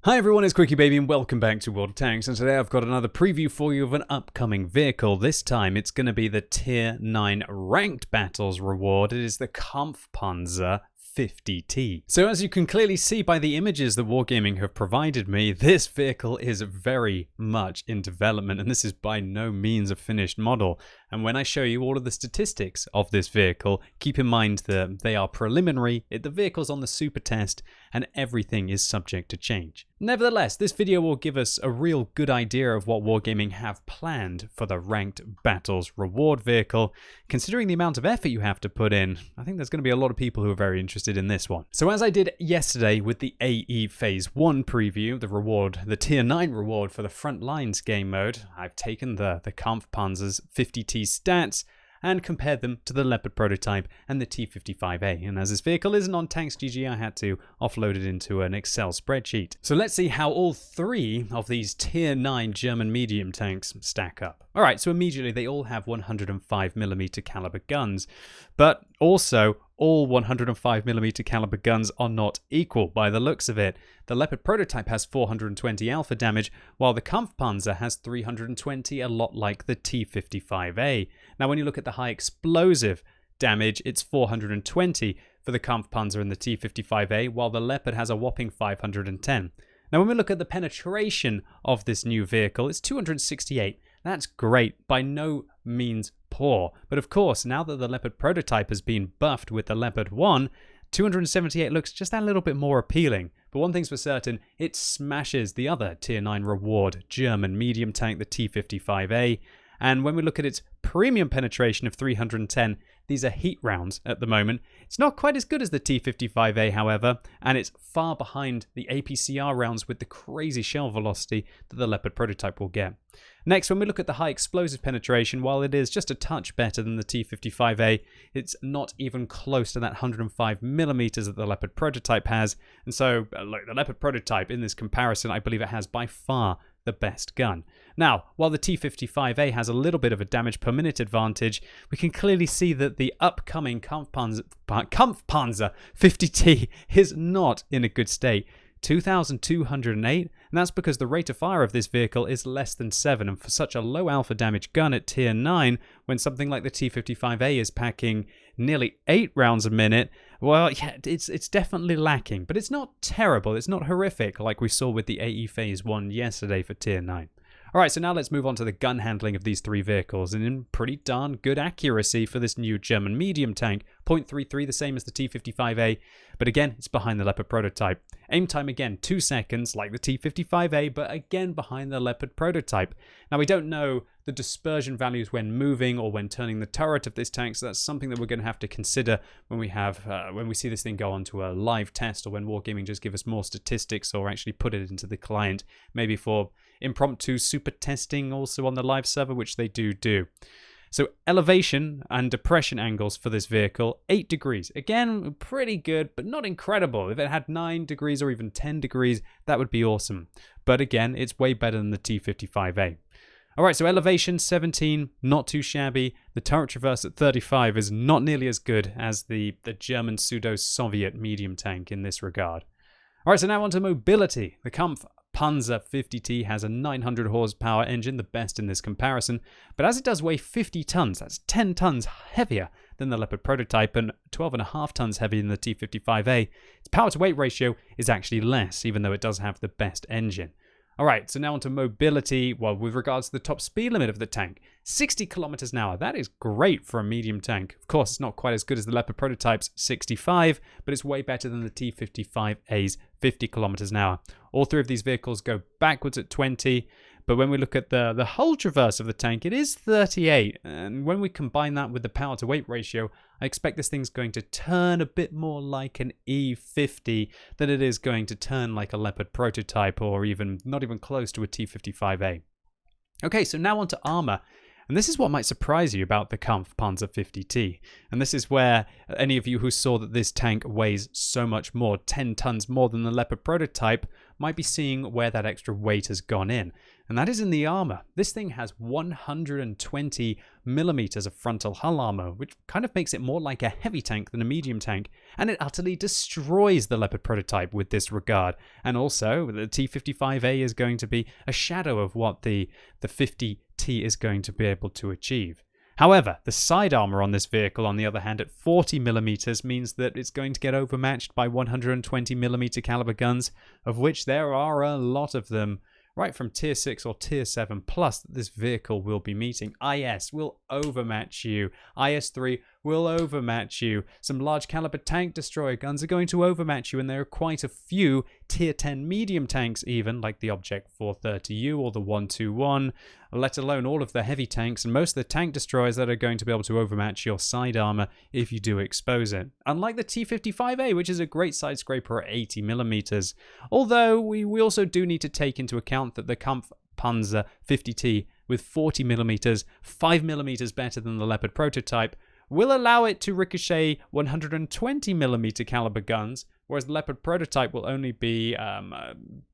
Hi everyone, it's QuickyBaby and welcome back to World of Tanks, and today I've got another preview for you of an upcoming vehicle. This time it's going to be the Tier 9 Ranked Battles reward. It is the Kampfpanzer 50T. So as you can clearly see by the images that Wargaming have provided me, this vehicle is very much in development, and this is by no means a finished model. And when I show you all of the statistics of this vehicle, keep in mind that they are preliminary, the vehicle's on the super test, and everything is subject to change. Nevertheless, this video will give us a real good idea of what Wargaming have planned for the Ranked Battles reward vehicle. Considering the amount of effort you have to put in, I think there's going to be a lot of people who are very interested in this one. So as I did yesterday with the AE Phase 1 preview, the Tier 9 reward for the Front Lines game mode, I've taken the Kampfpanzer's 50T stats and compared them to the Leopard prototype and the T55A. And as this vehicle isn't on TanksGG, I had to offload it into an Excel spreadsheet. So let's see how all three of these Tier 9 German medium tanks stack up. Alright, so immediately they all have 105mm caliber guns, but also all 105mm caliber guns are not equal by the looks of it. The Leopard prototype has 420 alpha damage, while the Kampfpanzer has 320, a lot like the T55A. Now when you look at the high explosive damage, it's 420 for the Kampfpanzer and the T55A, while the Leopard has a whopping 510. Now when we look at the penetration of this new vehicle, it's 268. That's great, by no means poor. But of course, now that the Leopard prototype has been buffed with the Leopard 1, 278 looks just that little bit more appealing. But one thing's for certain, it smashes the other Tier 9 reward German medium tank, the T55A. And when we look at its premium penetration of 310, these are heat rounds at the moment. It's not quite as good as the T55A, however, and it's far behind the APCR rounds with the crazy shell velocity that the Leopard prototype will get. Next, when we look at the high explosive penetration, while it is just a touch better than the T55A, it's not even close to that 105mm that the Leopard prototype has. And so, look, the Leopard prototype in this comparison, I believe it has by far the best gun. Now, while the T55A has a little bit of a damage per minute advantage, we can clearly see that the upcoming Kampfpanzer 50T is not in a good state. 2,208, and that's because the rate of fire of this vehicle is less than 7, and for such a low alpha damage gun at Tier 9, when something like the T55A is packing nearly 8 rounds a minute, well, yeah, it's definitely lacking, but it's not terrible, it's not horrific like we saw with the AE Phase 1 yesterday for Tier 9. Alright, so now let's move on to the gun handling of these three vehicles, and in pretty darn good accuracy for this new German medium tank, 0.33, the same as the T55A, but again, it's behind the Leopard prototype. Aim time again, 2 seconds, like the T55A, but again behind the Leopard prototype. Now, we don't know the dispersion values when moving or when turning the turret of this tank, so that's something that we're going to have to consider when we see this thing go on to a live test, or when Wargaming just give us more statistics or actually put it into the client, maybe for impromptu super testing also on the live server, which they do. So elevation and depression angles for this vehicle, 8 degrees. Again, pretty good, but not incredible. If it had 9 degrees or even 10 degrees, that would be awesome. But again, it's way better than the T55A. Alright, so elevation 17, not too shabby. The turret traverse at 35 is not nearly as good as the German pseudo-Soviet medium tank in this regard. Alright, so now on to mobility. The Kampfpanzer 50T has a 900 horsepower engine, the best in this comparison, but as it does weigh 50 tons, that's 10 tons heavier than the Leopard prototype and 12.5 tons heavier than the T55A. Its power to weight ratio is actually less, even though it does have the best engine. Alright, so now onto mobility. Well, with regards to the top speed limit of the tank, 60 kilometers an hour. That is great for a medium tank. Of course, it's not quite as good as the Leopard prototype's 65, but it's way better than the T55A's 50 kilometers an hour. All three of these vehicles go backwards at 20, but when we look at the hull traverse of the tank, it is 38. And when we combine that with the power to weight ratio, I expect this thing's going to turn a bit more like an E50 than it is going to turn like a Leopard prototype, or even not even close to a T55A. Okay, so now on to armor. And this is what might surprise you about the Kampfpanzer 50T. And this is where any of you who saw that this tank weighs so much more, 10 tons more than the Leopard prototype, might be seeing where that extra weight has gone in. And that is in the armor. This thing has 120 millimeters of frontal hull armor, which kind of makes it more like a heavy tank than a medium tank. And it utterly destroys the Leopard prototype with this regard. And also, the T55A is going to be a shadow of what the 50T is going to be able to achieve. However, the side armor on this vehicle, on the other hand, at 40 millimeters means that it's going to get overmatched by 120 millimeter caliber guns, of which there are a lot of them, right from tier 6 or tier 7 plus that this vehicle will be meeting. IS will overmatch you. IS-3 will overmatch you. Some large caliber tank destroyer guns are going to overmatch you, and there are quite a few tier 10 medium tanks even, like the Object 430U or the 121, let alone all of the heavy tanks and most of the tank destroyers that are going to be able to overmatch your side armor if you do expose it. Unlike the T55A, which is a great side scraper at 80 millimeters. Although we also do need to take into account that the Kampfpanzer 50T with 40 millimeters, 5 millimeters better than the Leopard prototype, will allow it to ricochet 120 millimeter caliber guns, whereas the Leopard prototype will only be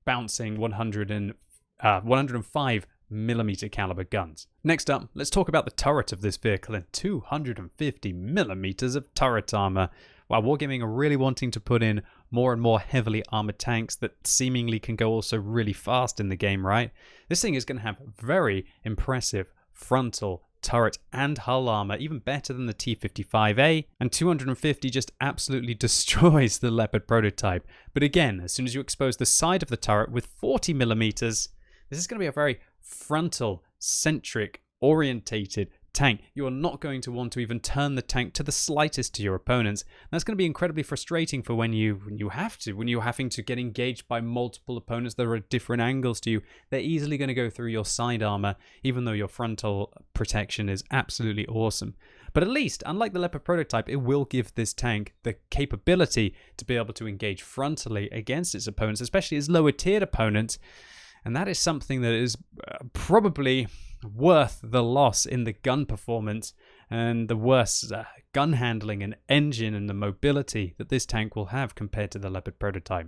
bouncing 105 millimeter caliber guns. Next up, let's talk about the turret of this vehicle and 250 millimeters of turret armor. While Wargaming are really wanting to put in more and more heavily armored tanks that seemingly can go also really fast in the game, right? This thing is going to have very impressive frontal, turret and hull armor, even better than the T55A, and 250 just absolutely destroys the Leopard prototype. But again, as soon as you expose the side of the turret with 40 millimeters, this is going to be a very frontal, centric, orientated tank. You are not going to want to even turn the tank to the slightest to your opponents. And that's going to be incredibly frustrating for when you're having to get engaged by multiple opponents that are at different angles to you. They're easily going to go through your side armor, even though your frontal protection is absolutely awesome. But at least, unlike the Leopard prototype, it will give this tank the capability to be able to engage frontally against its opponents, especially its lower tiered opponents. And that is something that is probably worth the loss in the gun performance and the worse gun handling and engine and the mobility that this tank will have compared to the Leopard prototype.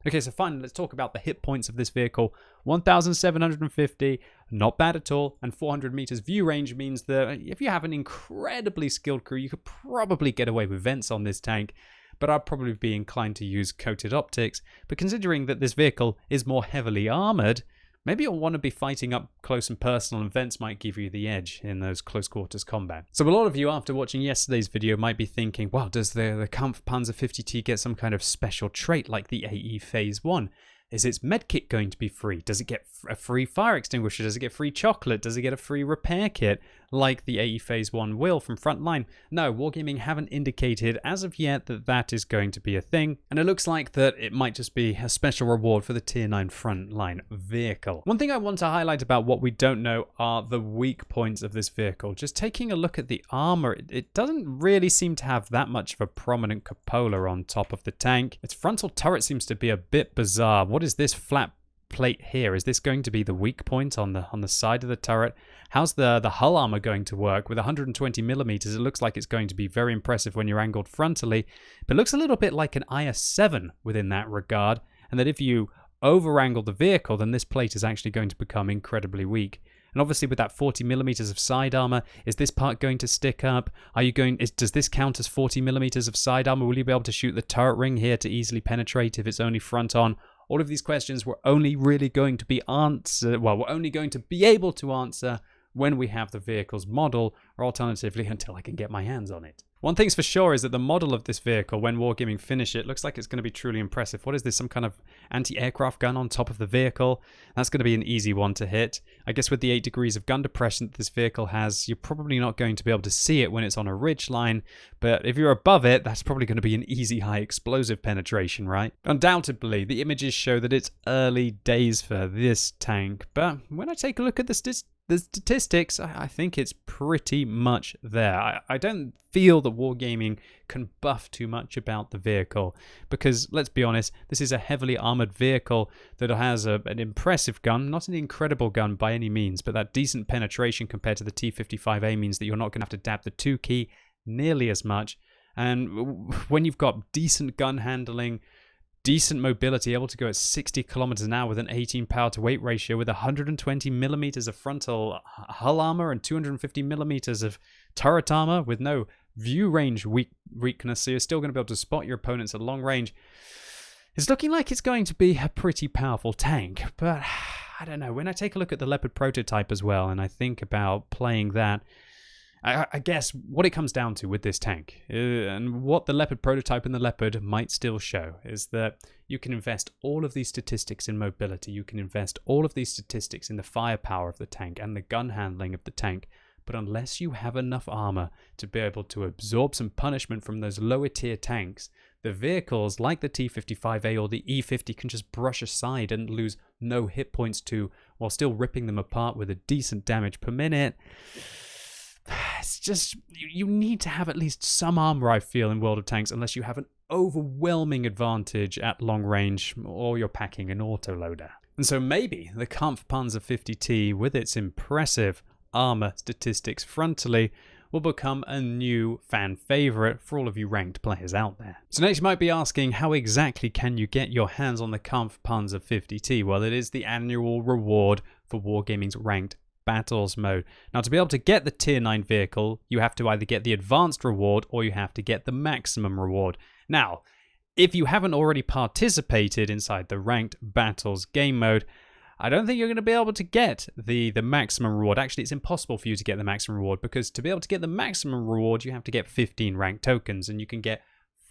Okay, so finally, let's talk about the hit points of this vehicle. 1,750, not bad at all, and 400 meters view range means that if you have an incredibly skilled crew, you could probably get away with vents on this tank. But I'd probably be inclined to use coated optics. But considering that this vehicle is more heavily armored, maybe you'll want to be fighting up close and personal, and vents might give you the edge in those close quarters combat. So a lot of you, after watching yesterday's video, might be thinking, wow, does the Kampfpanzer 50T get some kind of special trait like the AE Phase 1? Is its medkit going to be free? Does it get a free fire extinguisher? Does it get free chocolate? Does it get a free repair kit like the AE Phase 1 will from Frontline? No, Wargaming haven't indicated as of yet that that is going to be a thing, and it looks like that it might just be a special reward for the Tier 9 Frontline vehicle. One thing I want to highlight about what we don't know are the weak points of this vehicle. Just taking a look at the armor, it doesn't really seem to have that much of a prominent cupola on top of the tank. Its frontal turret seems to be a bit bizarre. What is this flat plate here? Is this going to be the weak point on the side of the turret? How's the hull armor going to work? With 120 millimeters, it looks like it's going to be very impressive when you're angled frontally, but it looks a little bit like an IS-7 within that regard, and that if you over-angle the vehicle, then this plate is actually going to become incredibly weak. And obviously with that 40 millimeters of side armor, is this part going to stick up? Does this count as 40 millimeters of side armor? Will you be able to shoot the turret ring here to easily penetrate if it's only front on? All of these questions we're only really going to be we're only going to be able to answer when we have the vehicle's model, or alternatively until I can get my hands on it. One thing's for sure is that the model of this vehicle, when Wargaming finish it, looks like it's going to be truly impressive. What is this, some kind of anti-aircraft gun on top of the vehicle? That's going to be an easy one to hit. I guess with the 8 degrees of gun depression that this vehicle has, you're probably not going to be able to see it when it's on a ridge line, but if you're above it, that's probably going to be an easy high explosive penetration, right? Undoubtedly, the images show that it's early days for this tank, but when I take a look at the statistics, I think it's pretty much there. I don't feel that Wargaming can buff too much about the vehicle because, let's be honest, this is a heavily armored vehicle that has an impressive gun, not an incredible gun by any means, but that decent penetration compared to the T55A means that you're not going to have to dab the 2 key nearly as much. And when you've got decent gun handling, decent mobility, able to go at 60 kilometers an hour with an 18 power to weight ratio, with 120 millimeters of frontal hull armor and 250 millimeters of turret armor, with no view range weakness, so you're still going to be able to spot your opponents at long range. It's looking like it's going to be a pretty powerful tank, but I don't know. When I take a look at the Leopard prototype as well, and I think about playing that, I guess what it comes down to with this tank, and what the Leopard prototype and the Leopard might still show, is that you can invest all of these statistics in mobility, you can invest all of these statistics in the firepower of the tank and the gun handling of the tank, but unless you have enough armor to be able to absorb some punishment from those lower tier tanks, the vehicles like the T-55A or the E-50 can just brush aside and lose no hit points to, while still ripping them apart with a decent damage per minute. It's just, you need to have at least some armor, I feel, in World of Tanks, unless you have an overwhelming advantage at long range, or you're packing an autoloader. And so maybe the Kampfpanzer 50T, with its impressive armor statistics frontally, will become a new fan favorite for all of you ranked players out there. So next you might be asking, how exactly can you get your hands on the Kampfpanzer 50T? Well, it is the annual reward for Wargaming's Ranked Battles mode. Now, to be able to get the tier 9 vehicle, you have to either get the advanced reward or you have to get the maximum reward. Now, if you haven't already participated inside the Ranked Battles game mode, I don't think you're going to be able to get the maximum reward. Actually, it's impossible for you to get the maximum reward, because to be able to get the maximum reward, you have to get 15 ranked tokens, and you can get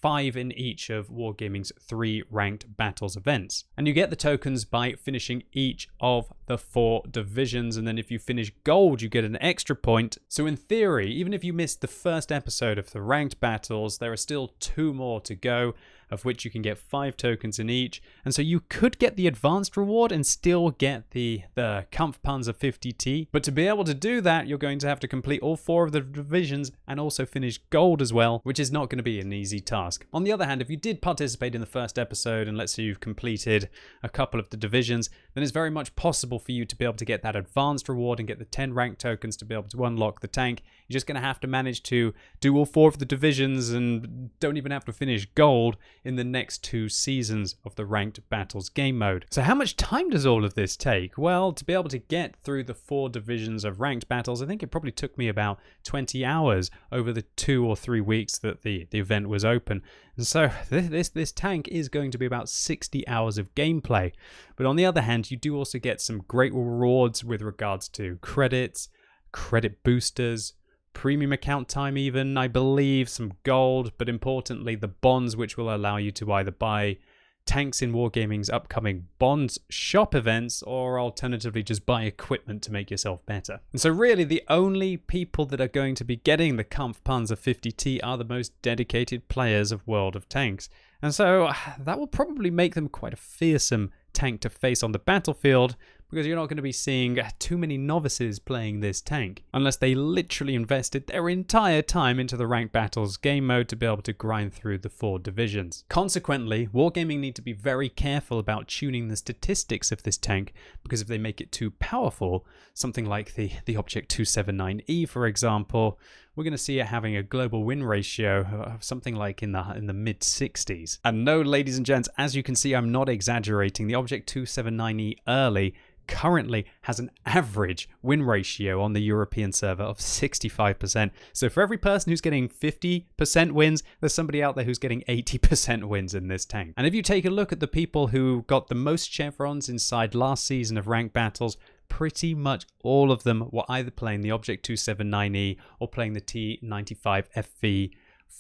5 in each of Wargaming's 3 Ranked Battles events. And you get the tokens by finishing each of the 4 divisions, and then if you finish gold, you get an extra point. So in theory, even if you missed the first episode of the Ranked Battles, there are still 2 more to go, of which you can get 5 tokens in each. And so you could get the advanced reward and still get the Kampfpanzer 50T. But to be able to do that, you're going to have to complete all 4 of the divisions and also finish gold as well, which is not going to be an easy task. On the other hand, if you did participate in the first episode, and let's say you've completed a couple of the divisions, then it's very much possible for you to be able to get that advanced reward and get the 10 ranked tokens to be able to unlock the tank. You're just going to have to manage to do all 4 of the divisions and don't even have to finish gold in the next 2 seasons of the Ranked Battles game mode. So how much time does all of this take? Well, to be able to get through the 4 divisions of Ranked Battles, I think it probably took me about 20 hours over the 2 or 3 weeks that the event was open. And so this tank is going to be about 60 hours of gameplay. But on the other hand, you do also get some great rewards with regards to credits, credit boosters, premium account time even, I believe, some gold, but importantly the bonds, which will allow you to either buy tanks in Wargaming's upcoming bonds shop events, or alternatively just buy equipment to make yourself better. And so really the only people that are going to be getting the Kampfpanzer 50T are the most dedicated players of World of Tanks. And so that will probably make them quite a fearsome tank to face on the battlefield, because you're not going to be seeing too many novices playing this tank, unless they literally invested their entire time into the Ranked Battles game mode to be able to grind through the 4 divisions. Consequently, Wargaming need to be very careful about tuning the statistics of this tank, because if they make it too powerful, something like the Object 279E, for example, we're going to see it having a global win ratio of something like in the mid-60s. And no, ladies and gents, as you can see, I'm not exaggerating. The Object 279E early currently has an average win ratio on the European server of 65%. So for every person who's getting 50% wins, there's somebody out there who's getting 80% wins in this tank. And if you take a look at the people who got the most chevrons inside last season of Ranked Battles, pretty much all of them were either playing the Object 279E or playing the T95 FV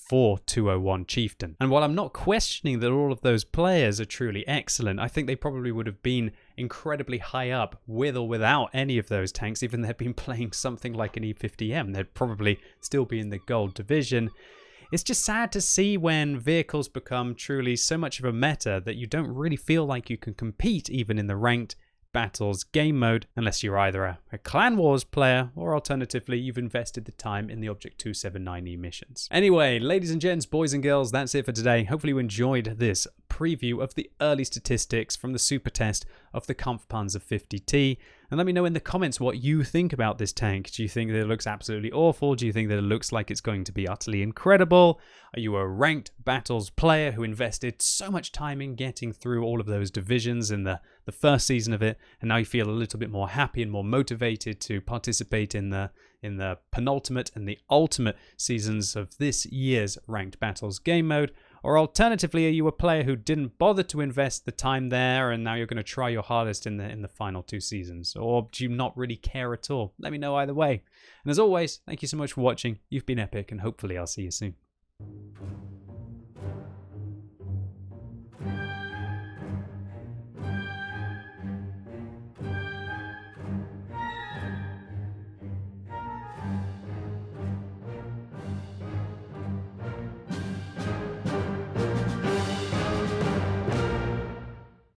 4201 Chieftain. And while I'm not questioning that all of those players are truly excellent, I think they probably would have been incredibly high up with or without any of those tanks. Even if they'd been playing something like an E50M, they'd probably still be in the gold division. It's just sad to see when vehicles become truly so much of a meta that you don't really feel like you can compete even in the ranked Battles game mode, unless you're either a Clan Wars player or alternatively you've invested the time in the Object 279E missions. Anyway, ladies and gents, boys and girls, that's it for today. Hopefully you enjoyed this preview of the early statistics from the super test of the Kampfpanzer 50T, and let me know in the comments what you think about this tank. Do you think that it looks absolutely awful? Do you think that it looks like it's going to be utterly incredible? Are you a ranked battles player who invested so much time in getting through all of those divisions in the first season of it, and now you feel a little bit more happy and more motivated to participate in the penultimate and the ultimate seasons of this year's Ranked Battles game mode? Or alternatively, are you a player who didn't bother to invest the time there and now you're going to try your hardest in the final 2 seasons? Or do you not really care at all? Let me know either way. And as always, thank you so much for watching. You've been epic, and hopefully I'll see you soon.